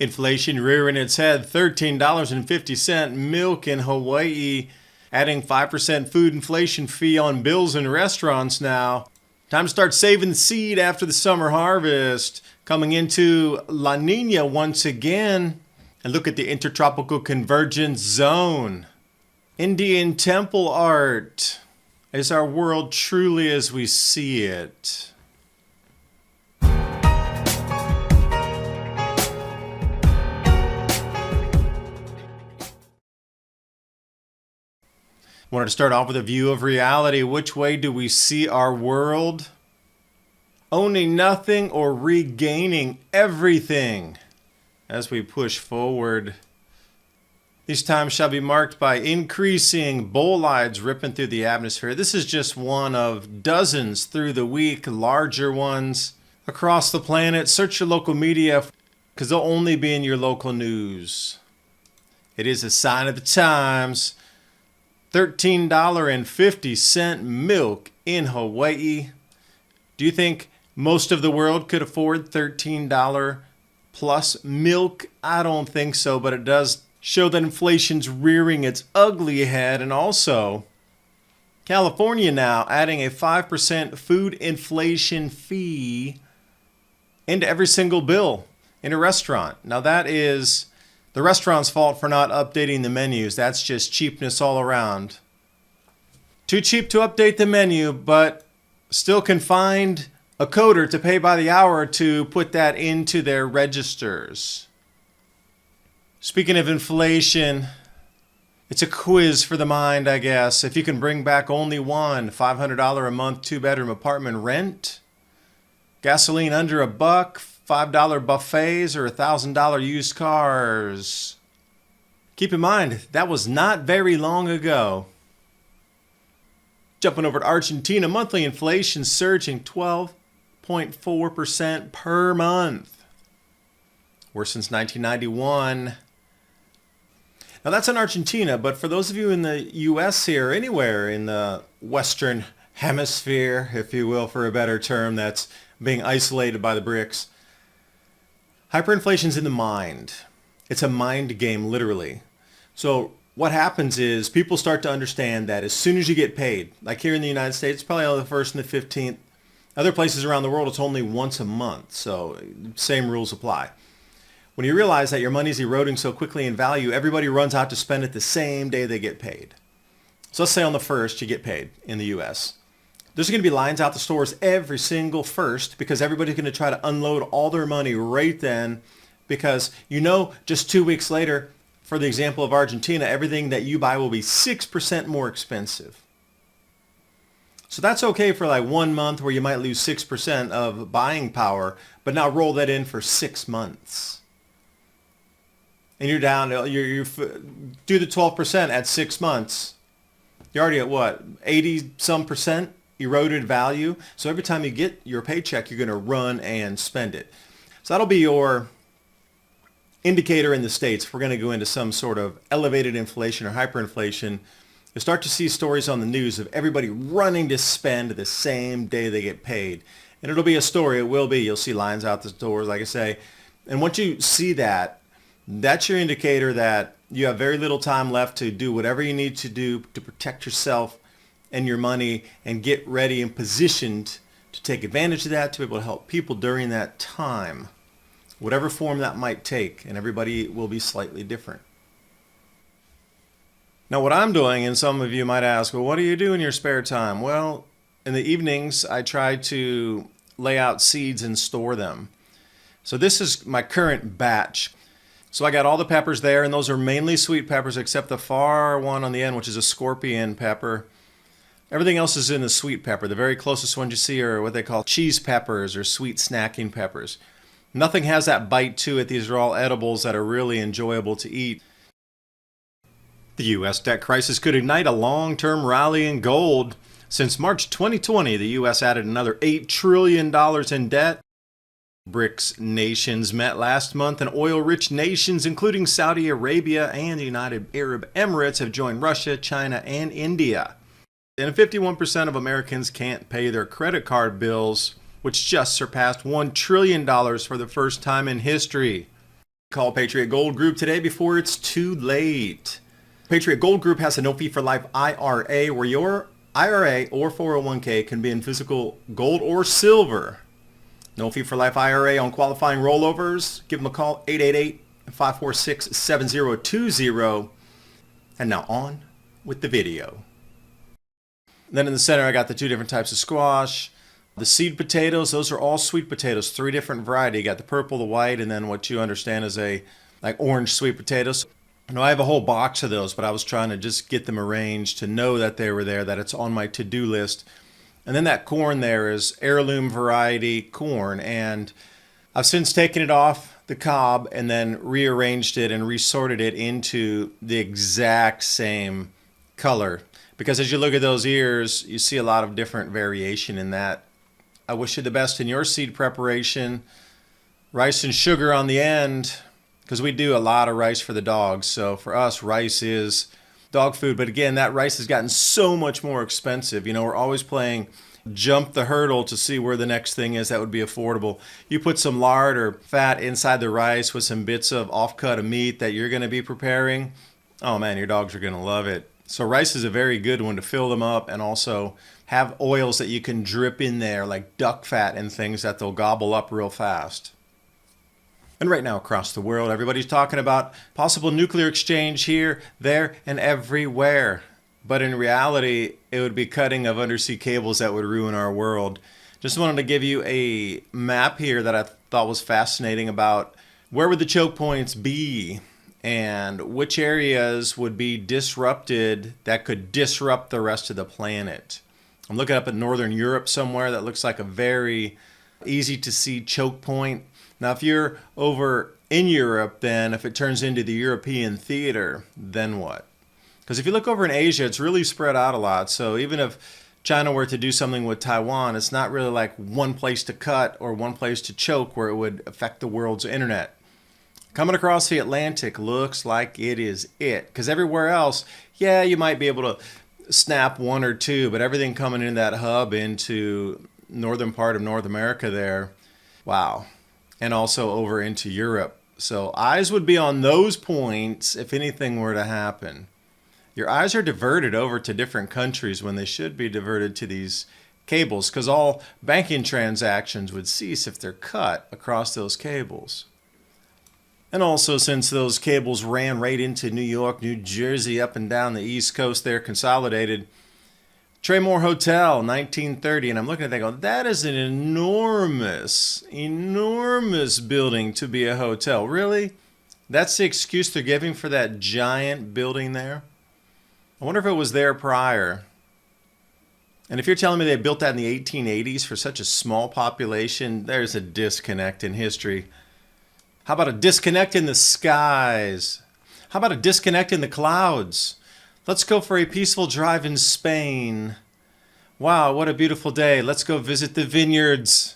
Inflation rearing its head, $13.50 milk in Hawaii, adding 5% food inflation fee on bills in restaurants now. Time to start saving the seed after the summer harvest. Coming into La Nina once again. And look at the intertropical convergence zone. Indian temple art. Is our world truly as we see it? Wanted to start off with a view of reality. Which way do we see our world? Owning nothing or regaining everything as we push forward. These times shall be marked by increasing bolides ripping through the atmosphere. This is just one of dozens through the week, larger ones across the planet. Search your local media because they'll only be in your local news. It is a sign of the times. $13.50 milk in Hawaii. Do you think most of the world could afford $13 plus milk? I don't think so, but it does show that inflation's rearing its ugly head. And also, California now adding a 5% food inflation fee into every single bill in a restaurant. Now that is the restaurant's fault for not updating the menus. That's just cheapness all around. Too cheap to update the menu, but still can find a coder to pay by the hour to put that into their registers. Speaking of inflation, it's a quiz for the mind, I guess. If you can bring back only one $500 a month 2-bedroom apartment rent, gasoline under $1, $5 buffets, or $1,000 used cars. Keep in mind, that was not very long ago. Jumping over to Argentina, monthly inflation surging 12.4% per month. Worse since 1991. Now that's in Argentina, but for those of you in the U.S. here, anywhere in the Western Hemisphere, if you will, for a better term, that's being isolated by the BRICS, hyperinflation's in the mind. It's a mind game, literally. So what happens is people start to understand that as soon as you get paid, like here in the United States, probably on the 1st and the 15th. Other places around the world, it's only once a month. So same rules apply. When you realize that your money's eroding so quickly in value, everybody runs out to spend it the same day they get paid. So let's say on the 1st you get paid in the U.S. There's going to be lines out the stores every single 1st because everybody's going to try to unload all their money right then because just 2 weeks later, for the example of Argentina, everything that you buy will be 6% more expensive. So that's okay for like 1 month where you might lose 6% of buying power, but now roll that in for 6 months. And you're down, you do the 12% at 6 months. You're already at what, 80 some percent eroded value? So every time you get your paycheck, you're going to run and spend it. So that'll be your indicator in the States. If we're going to go into some sort of elevated inflation or hyperinflation, you'll start to see stories on the news of everybody running to spend the same day they get paid. And it'll be a story. It will be. You'll see lines out the doors, like I say. And once you see that, that's your indicator that you have very little time left to do whatever you need to do to protect yourself and your money and get ready and positioned to take advantage of that, to be able to help people during that time, whatever form that might take, and everybody will be slightly different. Now what I'm doing, and some of you might ask, well, what do you do in your spare time? Well, in the evenings, I try to lay out seeds and store them. So this is my current batch. So I got all the peppers there, and those are mainly sweet peppers except the far one on the end, which is a scorpion pepper. Everything else is in the sweet pepper. The very closest ones you see are what they call cheese peppers or sweet snacking peppers. Nothing has that bite to it. These are all edibles that are really enjoyable to eat. The U.S. debt crisis could ignite a long-term rally in gold. Since March 2020, the U.S. added another $8 trillion in debt. BRICS nations met last month, and oil-rich nations, including Saudi Arabia and the United Arab Emirates, have joined Russia, China, and India. And 51% of Americans can't pay their credit card bills, which just surpassed $1 trillion for the first time in history. Call Patriot Gold Group today before it's too late. Patriot Gold Group has a no fee for life IRA where your IRA or 401k can be in physical gold or silver. No fee for life IRA on qualifying rollovers. Give them a call, 888-546-7020. And now on with the video. Then in the center I got the two different types of squash. The seed potatoes, those are all sweet potatoes, 3 different varieties. You got the purple, the white, and then what you understand is like orange sweet potatoes. I have a whole box of those, but I was trying to just get them arranged to know that they were there, that it's on my to-do list. And then that corn there is heirloom variety corn, and I've since taken it off the cob and then rearranged it and resorted it into the exact same color. Because as you look at those ears, you see a lot of different variation in that. I wish you the best in your seed preparation. Rice and sugar on the end, because we do a lot of rice for the dogs. So for us, rice is dog food. But again, that rice has gotten so much more expensive. You know, we're always playing jump the hurdle to see where the next thing is that would be affordable. You put some lard or fat inside the rice with some bits of off-cut of meat that you're going to be preparing. Oh man, your dogs are going to love it. So rice is a very good one to fill them up and also have oils that you can drip in there like duck fat and things that they'll gobble up real fast. And right now across the world, everybody's talking about possible nuclear exchange here, there, and everywhere. But in reality, it would be cutting of undersea cables that would ruin our world. Just wanted to give you a map here that I thought was fascinating about where would the choke points be and which areas would be disrupted that could disrupt the rest of the planet. I'm looking up at Northern Europe somewhere that looks like a very easy to see choke point. Now, if you're over in Europe, then if it turns into the European theater, then what? Because if you look over in Asia, it's really spread out a lot. So even if China were to do something with Taiwan, it's not really like one place to cut or one place to choke where it would affect the world's internet. Coming across the Atlantic looks like it is it. Because everywhere else, yeah, you might be able to snap one or two, but everything coming in that hub into northern part of North America there, wow. And also over into Europe. So eyes would be on those points if anything were to happen. Your eyes are diverted over to different countries when they should be diverted to these cables, because all banking transactions would cease if they're cut across those cables. And also, since those cables ran right into New York, New Jersey, up and down the East Coast there, consolidated. Tremor Hotel, 1930, and I'm looking at that going, that is an enormous, enormous building to be a hotel. Really? That's the excuse they're giving for that giant building there? I wonder if it was there prior. And if you're telling me they built that in the 1880s for such a small population, there's a disconnect in history. How about a disconnect in the skies? How about a disconnect in the clouds? Let's go for a peaceful drive in Spain. Wow, what a beautiful day. Let's go visit the vineyards.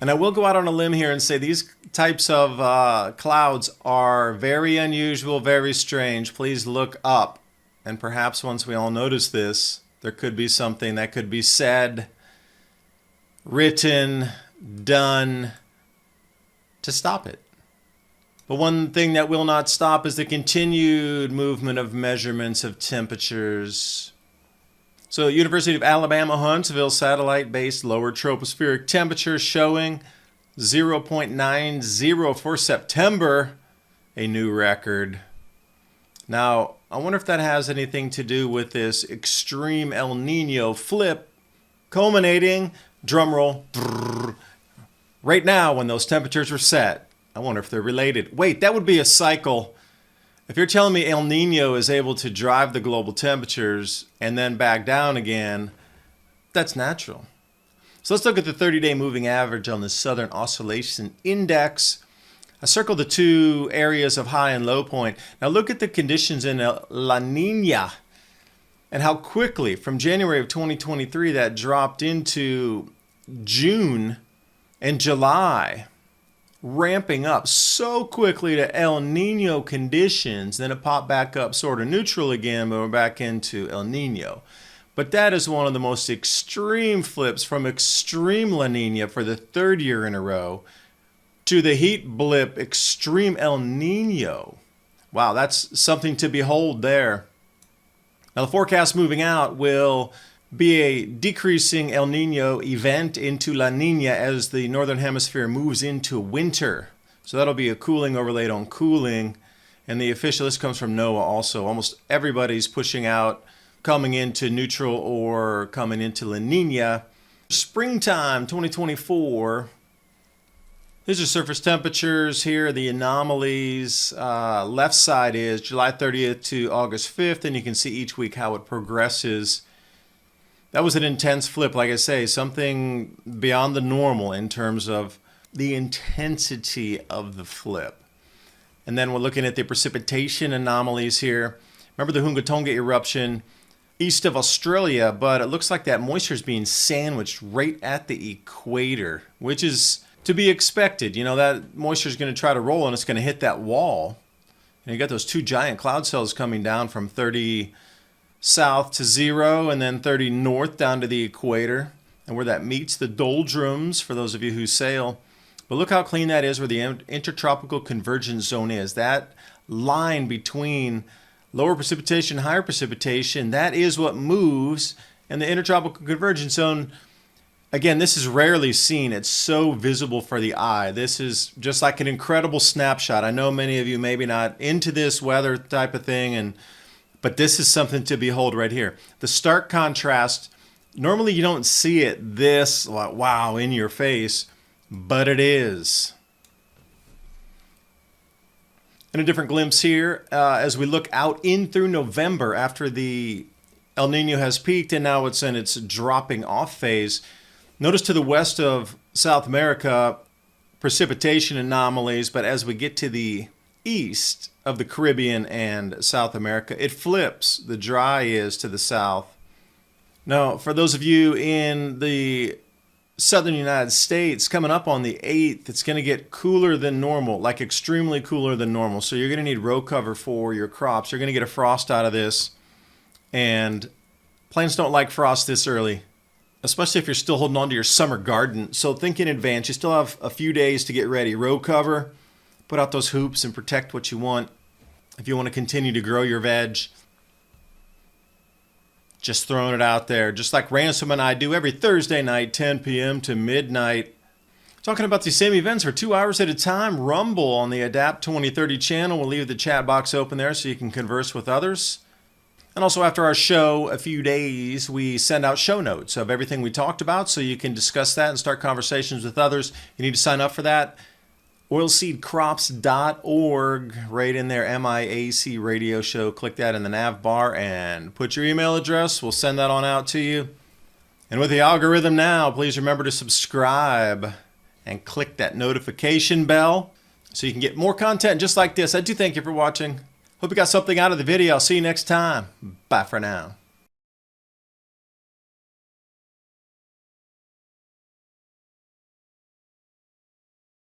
And I will go out on a limb here and say these types of clouds are very unusual, very strange. Please look up. And perhaps once we all notice this, there could be something that could be said, written, done, to stop it. But one thing that will not stop is the continued movement of measurements of temperatures. So University of Alabama Huntsville satellite-based lower tropospheric temperature showing 0.90 for September, a new record. Now, I wonder if that has anything to do with this extreme El Nino flip culminating, drumroll, right now when those temperatures were set. I wonder if they're related. Wait, that would be a cycle. If you're telling me El Nino is able to drive the global temperatures and then back down again, that's natural. So let's look at the 30-day moving average on the Southern Oscillation Index. I circled the two areas of high and low point. Now look at the conditions in La Nina and how quickly from January of 2023 that dropped into June and July, ramping up so quickly to El Nino conditions. Then it popped back up sort of neutral again, but we're back into El Nino. But that is one of the most extreme flips from extreme La Nina for the third year in a row to the heat blip, extreme El Nino. Wow, that's something to behold there. Now the forecast moving out will be a decreasing El Nino event into La Nina as the northern hemisphere moves into winter. So that'll be a cooling overlaid on cooling. And the official, this comes from NOAA also, almost everybody's pushing out, coming into neutral or coming into La Nina. Springtime 2024. These are surface temperatures here, the anomalies. Left side is July 30th to August 5th, and you can see each week how it progresses. That was an intense flip, like I say, something beyond the normal in terms of the intensity of the flip. And then we're looking at the precipitation anomalies here. Remember the Hunga Tonga eruption east of Australia, but it looks like that moisture is being sandwiched right at the equator, which is to be expected. You know, that moisture is going to try to roll and it's going to hit that wall. And you got those two giant cloud cells coming down from 30 south to 0 and then 30 north down to the equator, and where that meets the doldrums for those of you who sail. But look how clean that is where the intertropical convergence zone is. That line between lower precipitation, higher precipitation, that is what moves. And the intertropical convergence zone, again, this is rarely seen. It's so visible for the eye. This is just like an incredible snapshot. I know many of you maybe not into this weather type of thing, but this is something to behold right here. The stark contrast, normally you don't see it this, like, wow, in your face, but it is. And a different glimpse here as we look out in through November after the El Nino has peaked and now it's in its dropping off phase. Notice to the west of South America, precipitation anomalies, but as we get to the east of the Caribbean and South America, it flips. The dry is to the south. Now, for those of you in the southern United States, coming up on the 8th, it's going to get cooler than normal, like extremely cooler than normal. So you're going to need row cover for your crops. You're going to get a frost out of this. And plants don't like frost this early, especially if you're still holding on to your summer garden. So think in advance. You still have a few days to get ready. Row cover, put out those hoops and protect what you want. If you want to continue to grow your veg, just throwing it out there, just like Ransom and I do every Thursday night, 10 p.m. to midnight. Talking about these same events for 2 hours at a time. Rumble on the Adapt 2030 channel. We'll leave the chat box open there so you can converse with others. And also after our show, a few days, we send out show notes of everything we talked about so you can discuss that and start conversations with others. You need to sign up for that. Oilseedcrops.org, right in there, MIAC radio show. Click that in the nav bar and put your email address. We'll send that on out to you. And with the algorithm now, please remember to subscribe and click that notification bell so you can get more content just like this. I do thank you for watching. Hope you got something out of the video. I'll see you next time. Bye for now.